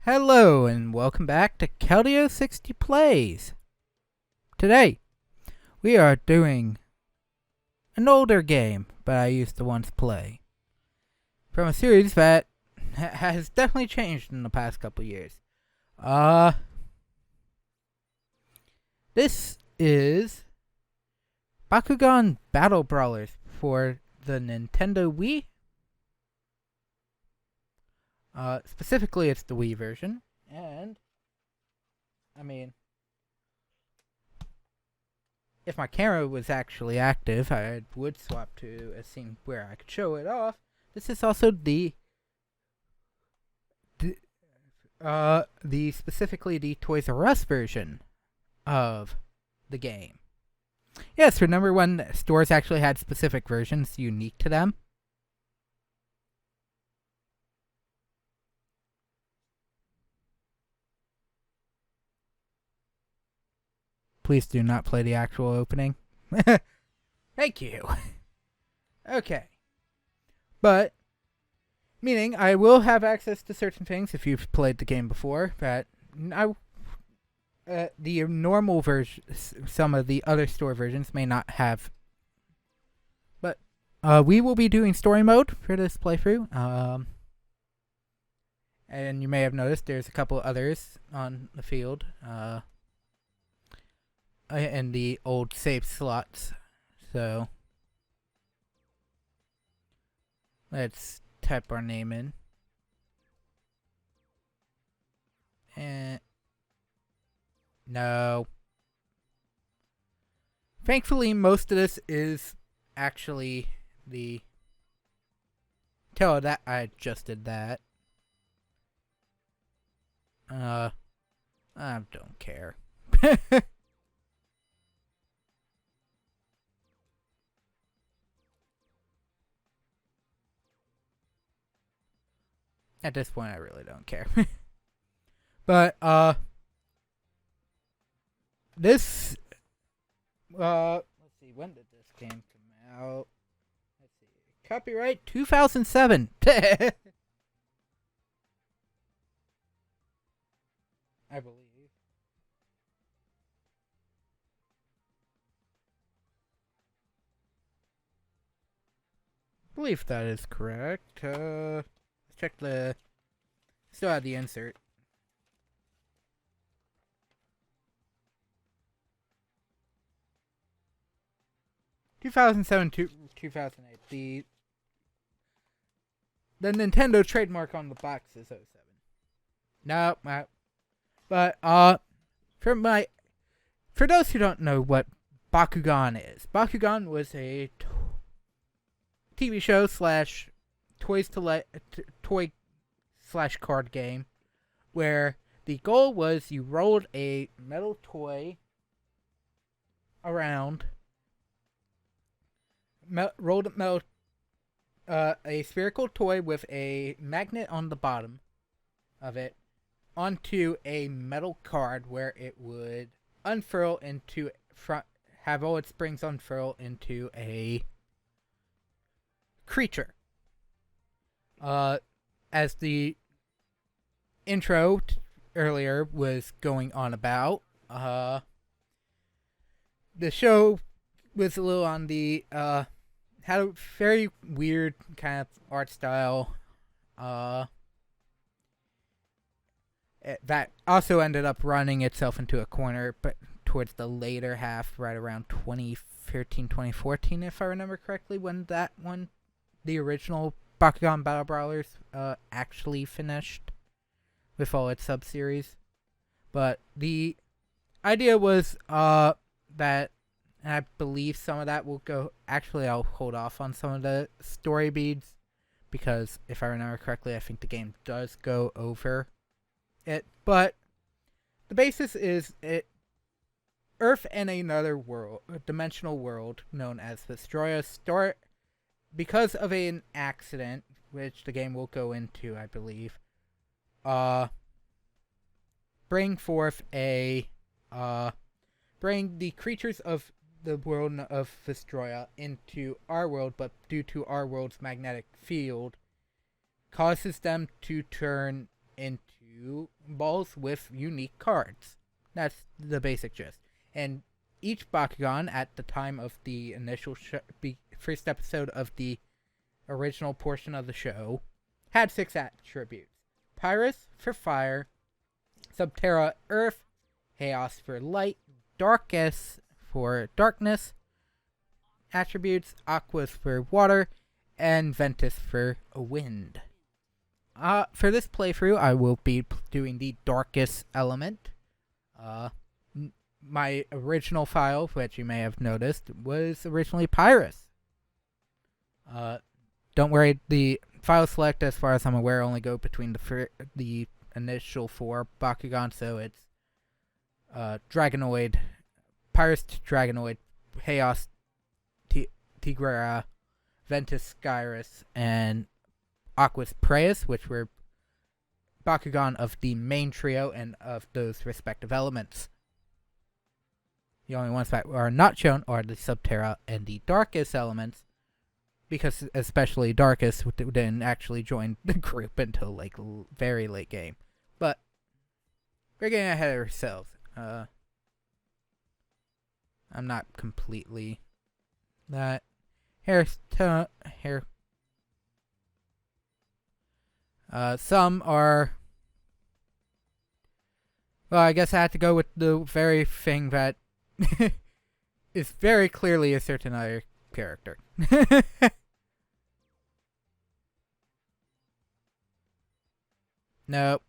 Hello and welcome back to Keldeo 60 Plays. Today, we are doing an older game, but I used to once play. From a series that has definitely changed in the past couple years. This is Bakugan Battle Brawlers for the Nintendo Wii. Specifically, it's the Wii version, and, if my camera was actually active, I would swap to a scene where I could show it off. This is also specifically the Toys R Us version of the game. Yes, remember when stores actually had specific versions unique to them? Please do not play the actual opening. Thank you. Okay. But, meaning I will have access to certain things if you've played the game before, but the normal version, some of the other store versions may not have. But we will be doing story mode for this playthrough. And you may have noticed there's a couple others on the field. And the old save slots. So let's type our name in. And no. Thankfully, most of this is actually the. Tell that I adjusted that. I don't care. At this point, I really don't care. But, this, let's see, when did this game come out? Let's see, copyright 2007. I believe. I believe that is correct. Check the. Still have the insert. (2007 to 2008). The Nintendo trademark on the box is 07. No, but for those who don't know what Bakugan is, Bakugan was a TV show slash toy slash card game where the goal was you rolled a metal toy around, a spherical toy with a magnet on the bottom of it onto a metal card where it would unfurl into have all its springs unfurl into a creature. As the intro earlier was going on about, the show was a little on the, had a very weird kind of art style, that also ended up running itself into a corner, but towards the later half, right around 2013, 2014, if I remember correctly, when the original Bakugan Battle Brawlers actually finished with all its sub-series. But the idea was that, and I believe some of that will go. Actually, I'll hold off on some of the story beads because if I remember correctly, I think the game does go over it. But the basis is Earth and another world, a dimensional world known as Vestroia, start because of an accident, which the game will go into, I believe. Bring the creatures of the world of Vestroia into our world, but due to our world's magnetic field, causes them to turn into balls with unique cards. That's the basic gist. And each Bakugan at the time of the initial first episode of the original portion of the show had 6 attributes. Pyrus for fire, Subterra earth, Chaos for light, Darkus for darkness attributes, Aquas for water, and Ventus for wind. For this playthrough, I will be doing the darkest element. My original file, which you may have noticed, was originally Pyrus. Don't worry, the file select, as far as I'm aware, only go between the initial 4 Bakugan, so it's Dragonoid, Pyrus Dragonoid, Chaos Tigrera, Ventus Skyrus, and Aquas Praeus, which were Bakugan of the main trio and of those respective elements. The only ones that are not shown are the Subterra and the Darkus elements, because especially Darkus didn't actually join the group until like very late game. But we're getting ahead of ourselves. I'm not completely that hair. Some are. Well, I guess I had to go with the very thing that is very clearly a certain other character. Nope.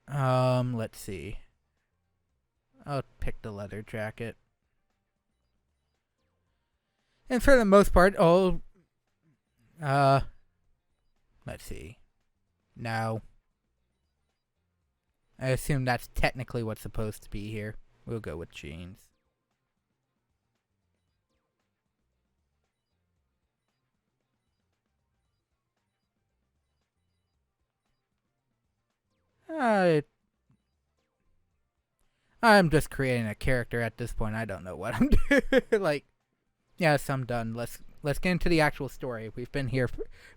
Let's see. I'll pick the leather jacket. And for the most part, let's see. No. I assume that's technically what's supposed to be here. We'll go with jeans. I'm just creating a character at this point. I don't know what I'm doing. Like, yes, I'm done. Let's get into the actual story. We've been here.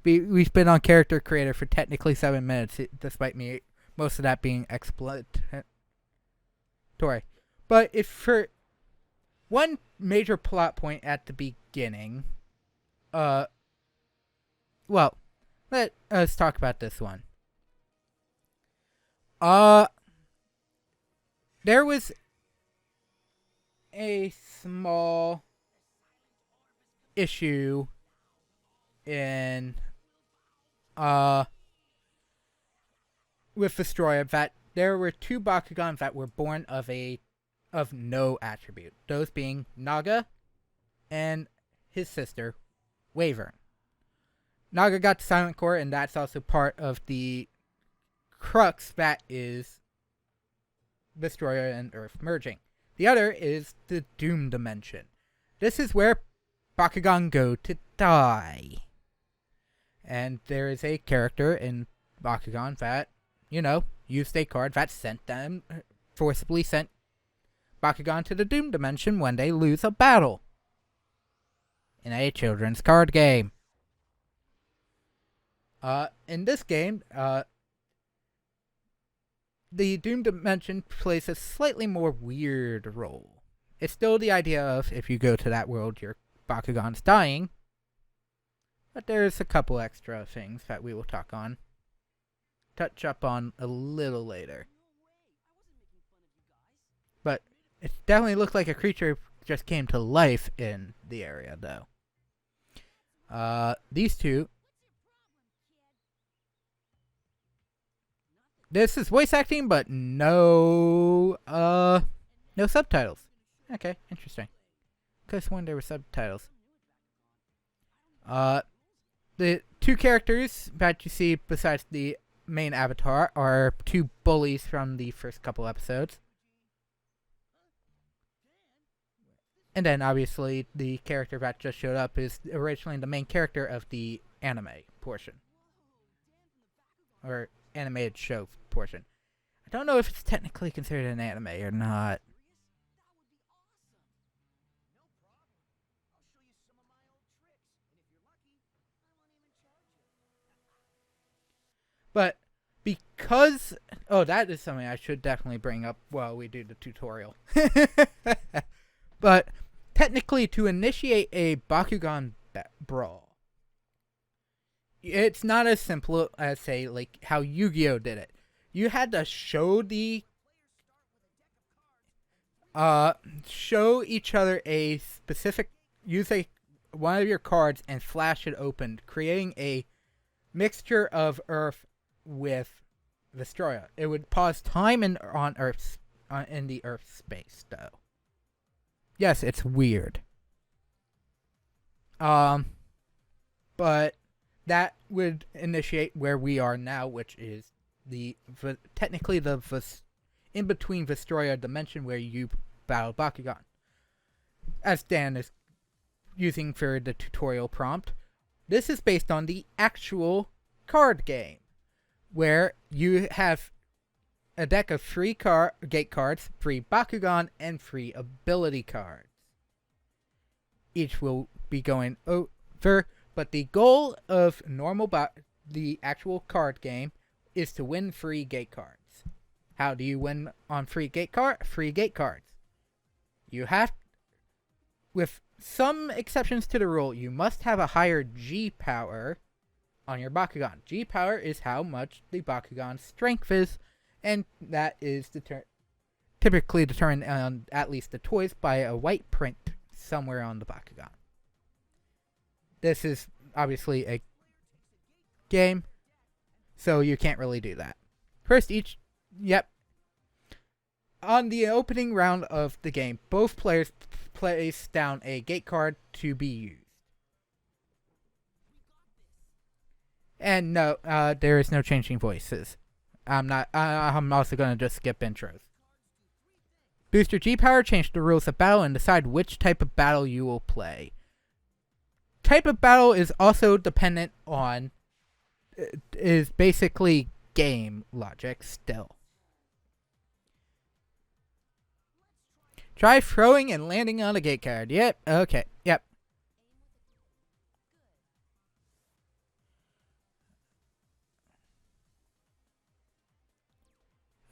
We've been on character creator for technically 7 minutes, despite me most of that being explanatory. But if for one major plot point at the beginning, well, let's talk about this one. There was a small issue in with the story that there were 2 Bakugan that were born of no attribute. Those being Naga and his sister, Wyvern. Naga got the Silent Core, and that's also part of the crux that is Destroyer and Earth merging. The other is the Doom Dimension. This is where Bakugan go to die. And there is a character in Bakugan that, used a card that forcibly sent Bakugan to the Doom Dimension when they lose a battle. In a children's card game. In this game, the Doom Dimension plays a slightly more weird role. It's still the idea of, if you go to that world, your Bakugan's dying. But there's a couple extra things that we will touch up on a little later. But it definitely looked like a creature just came to life in the area, though. These 2... This is voice acting, but no subtitles. Okay, interesting. Could've sworn there were subtitles. The 2 characters that you see besides the main avatar are 2 bullies from the first couple episodes. And then, obviously, the character that just showed up is originally the main character of the anime portion. Or animated show portion. I don't know if it's technically considered an anime or not. because that is something I should definitely bring up while we do the tutorial. But technically, to initiate a Bakugan brawl, it's not as simple as, say, like how Yu-Gi-Oh did it. You had to show each other a specific, use one of your cards and flash it open, creating a mixture of Earth with Vestroia. It would pause time in the Earth space, though. Yes, it's weird. But that would initiate where we are now, which is technically the in between Vestroia dimension where you battle Bakugan. As Dan is using for the tutorial prompt, this is based on the actual card game, where you have a deck of 3 gate cards, 3 Bakugan, and 3 ability cards. Each will be going over, but the goal of the actual card game is to win 3 gate cards. How do you win on 3 gate cards? You have, with some exceptions to the rule, you must have a higher G power on your Bakugan. G power is how much the Bakugan's strength is, and that is typically determined on at least the toys by a white print somewhere on the Bakugan. This is obviously a game, so you can't really do that. First, on the opening round of the game, both players place down a gate card to be used. And no, there is no changing voices. I'm also going to just skip intros. Boost your G power, change the rules of battle, and decide which type of battle you will play. Type of battle is also dependent on, is basically game logic still. Try throwing and landing on a gate card. Yep, okay, yep.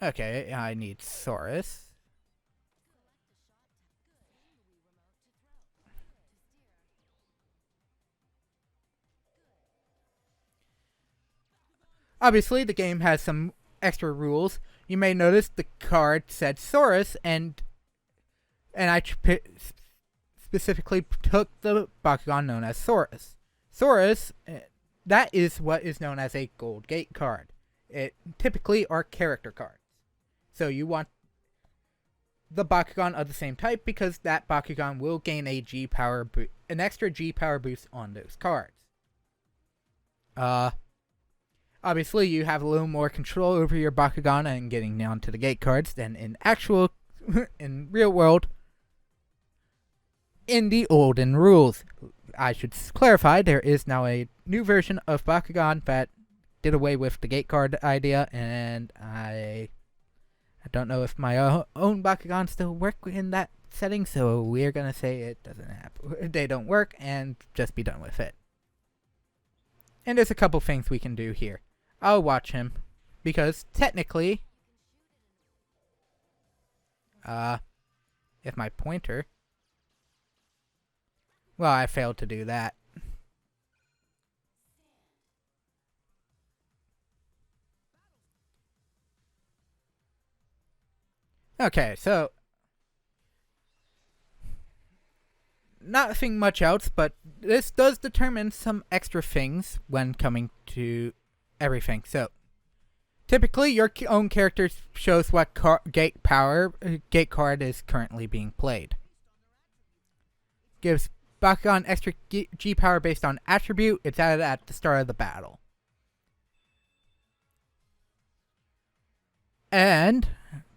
Okay, I need Saurus. Obviously, the game has some extra rules. You may notice the card said Saurus, and I specifically took the Bakugan known as Saurus. Saurus, that is what is known as a gold gate card. It typically are character cards. So you want the Bakugan of the same type because that Bakugan will gain an extra G power boost on those cards. Obviously, you have a little more control over your Bakugan and getting down to the gate cards than in real world. In the olden rules, I should clarify, there is now a new version of Bakugan that did away with the gate card idea, and I don't know if my own Bakugan still work in that setting, so we're gonna say it doesn't happen. They don't work, and just be done with it. And there's a couple things we can do here. I'll watch him, because technically, if my pointer, well, I failed to do that. Okay, so nothing much else, but this does determine some extra things when coming to everything. So, typically, your own character shows what gate card is currently being played. Gives Bakugan extra G power based on attribute. It's added at the start of the battle. And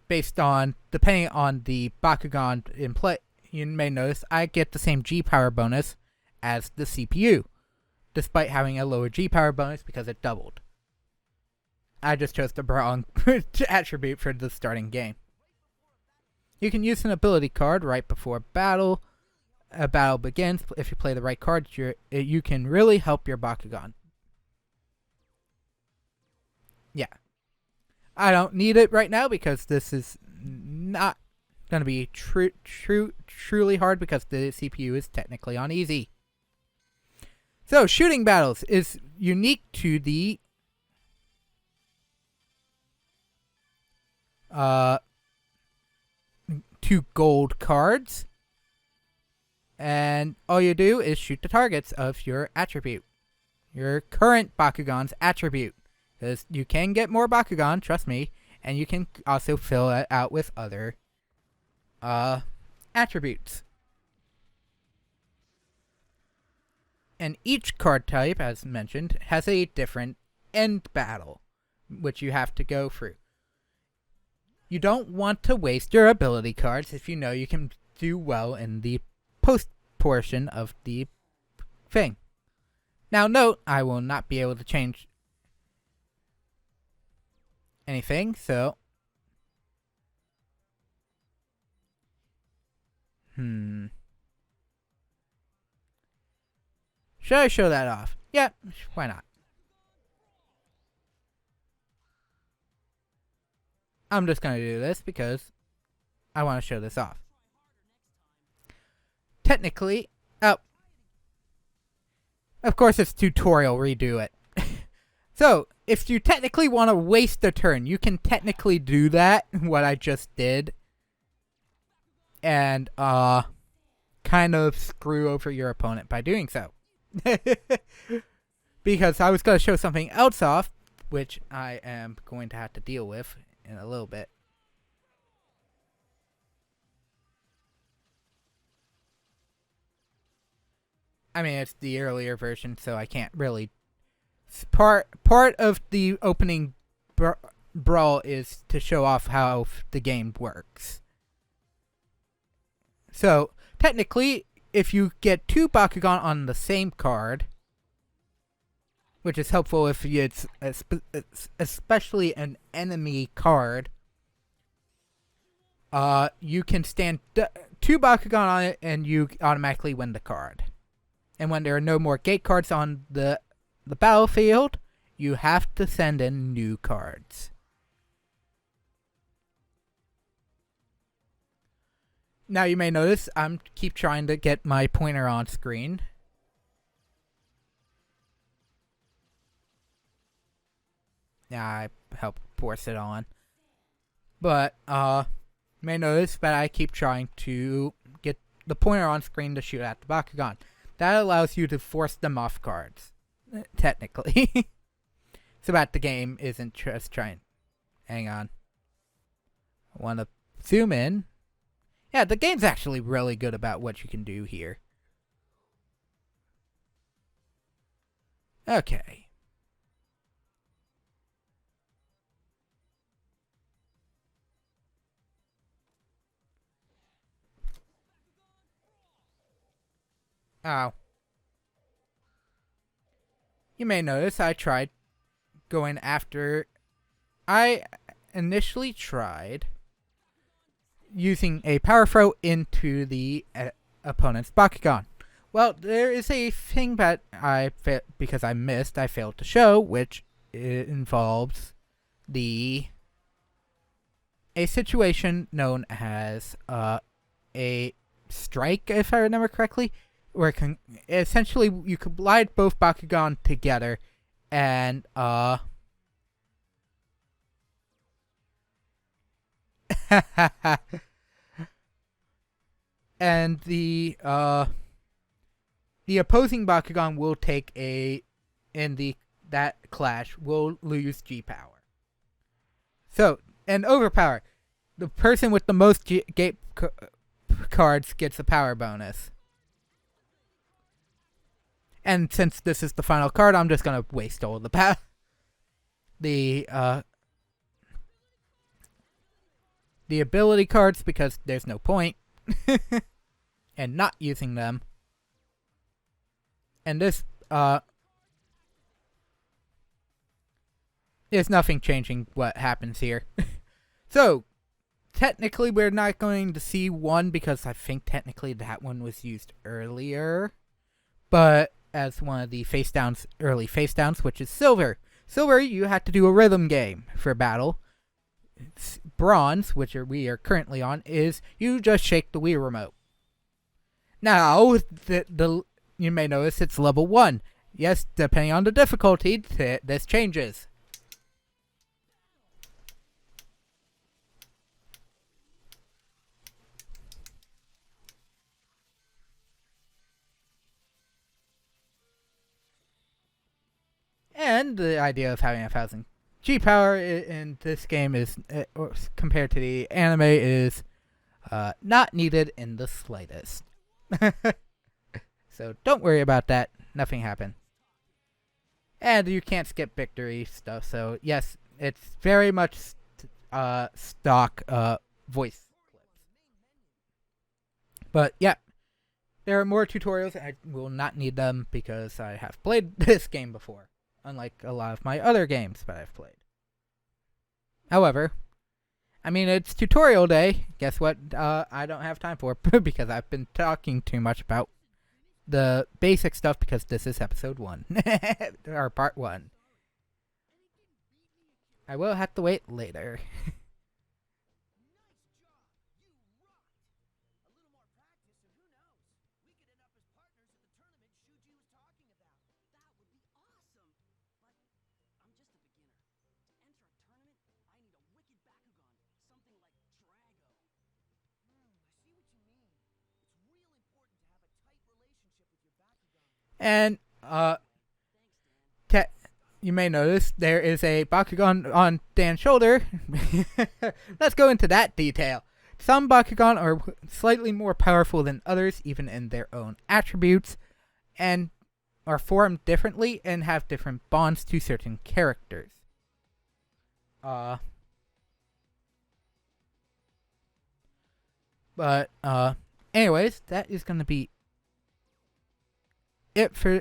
depending on the Bakugan in play, you may notice I get the same G power bonus as the CPU, despite having a lower G power bonus because it doubled. I just chose the wrong attribute for the starting game. You can use an ability card right before battle. A battle begins. If you play the right card, you can really help your Bakugan. Yeah. I don't need it right now because this is not going to be truly hard because the CPU is technically on easy. So, shooting battles is unique to the two gold cards. And all you do is shoot the targets of your attribute. Your current Bakugan's attribute. Because you can get more Bakugan, trust me. And you can also fill it out with other attributes. And each card type, as mentioned, has a different end battle, which you have to go through. You don't want to waste your ability cards if you know you can do well in the post portion of the thing. Now note, I will not be able to change anything, so should I show that off? Yeah, why not? I'm just gonna do this because I want to show this off. Technically, of course it's tutorial, redo it. So, if you technically want to waste a turn, you can technically do that, what I just did. And, kind of screw over your opponent by doing so. Because I was going to show something else off, which I am going to have to deal with in a little bit. I mean, it's the earlier version, so I can't really... Part of the opening brawl is to show off how the game works. So, technically, if you get two Bakugan on the same card, which is helpful if it's especially an enemy card, you can stand two Bakugan on it and you automatically win the card. And when there are no more gate cards on the battlefield, you have to send in new cards. Now you may notice I'm keep trying to get my pointer on screen. Yeah, I helped force it on. But you may notice that I keep trying to get the pointer on screen to shoot at the Bakugan. That allows you to force them off cards. Technically. So that the game isn't just trying. Hang on. I want to zoom in. Yeah, the game's actually really good about what you can do here. Okay. Oh. You may notice I tried going after... I initially tried using a power throw into the opponent's Bakugan. Well, there is a thing that because I missed, I failed to show, which involves a situation known as a strike, if I remember correctly, where essentially you collide both Bakugan together and and the opposing Bakugan will take that clash will lose G power. So, and overpower. The person with the most gate cards gets a power bonus. And since this is the final card, I'm just gonna waste all the the ability cards because there's no point and not using them. And this there's nothing changing what happens here. So technically we're not going to see one because I think technically that one was used earlier. But as one of the early face downs, which is Silver. Silver, you had to do a rhythm game for battle. Bronze, which we are currently on, is you just shake the Wii remote. Now, you may notice it's level 1. Yes, depending on the difficulty, this changes. And the idea of having 1,000 G power in this game is, compared to the anime, is not needed in the slightest. So don't worry about that. Nothing happened. And you can't skip victory stuff. So yes, it's very much stock voice clips. But yeah, there are more tutorials. I will not need them because I have played this game before, unlike a lot of my other games that I've played. However, I mean, it's tutorial day. Guess what? I don't have time for because I've been talking too much about the basic stuff because this is episode 1. Or part 1. I will have to wait later. And, you may notice there is a Bakugan on Dan's shoulder. Let's go into that detail. Some Bakugan are slightly more powerful than others, even in their own attributes, and are formed differently and have different bonds to certain characters. Anyways, that is going to be it for...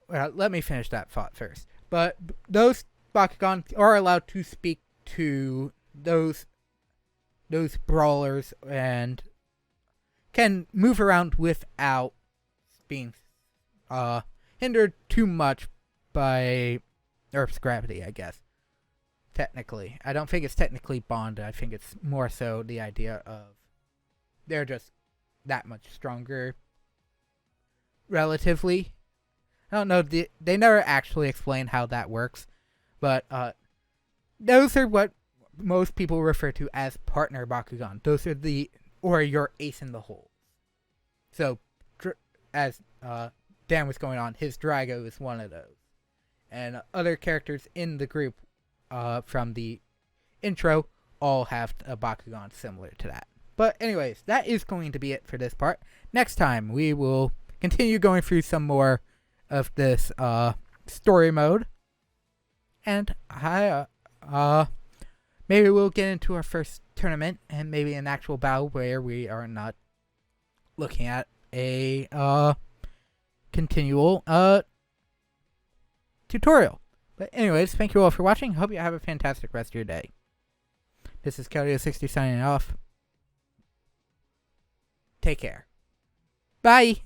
Well, let me finish that thought first. But those Bakugan are allowed to speak to those brawlers and can move around without being hindered too much by Earth's gravity, I guess. Technically. I don't think it's technically bonded. I think it's more so the idea of they're just that much stronger relatively. I don't know, they never actually explain how that works, but those are what most people refer to as partner Bakugan. Those are or your ace in the hole. So, as Dan was going on, his Drago is one of those. And other characters in the group from the intro all have a Bakugan similar to that. But anyways, that is going to be it for this part. Next time, we will continue going through some more of this story mode. And maybe we'll get into our first tournament and maybe an actual battle where we are not looking at a continual tutorial. But anyways, thank you all for watching. Hope you have a fantastic rest of your day. This is Kelly60 signing off. Take care. Bye!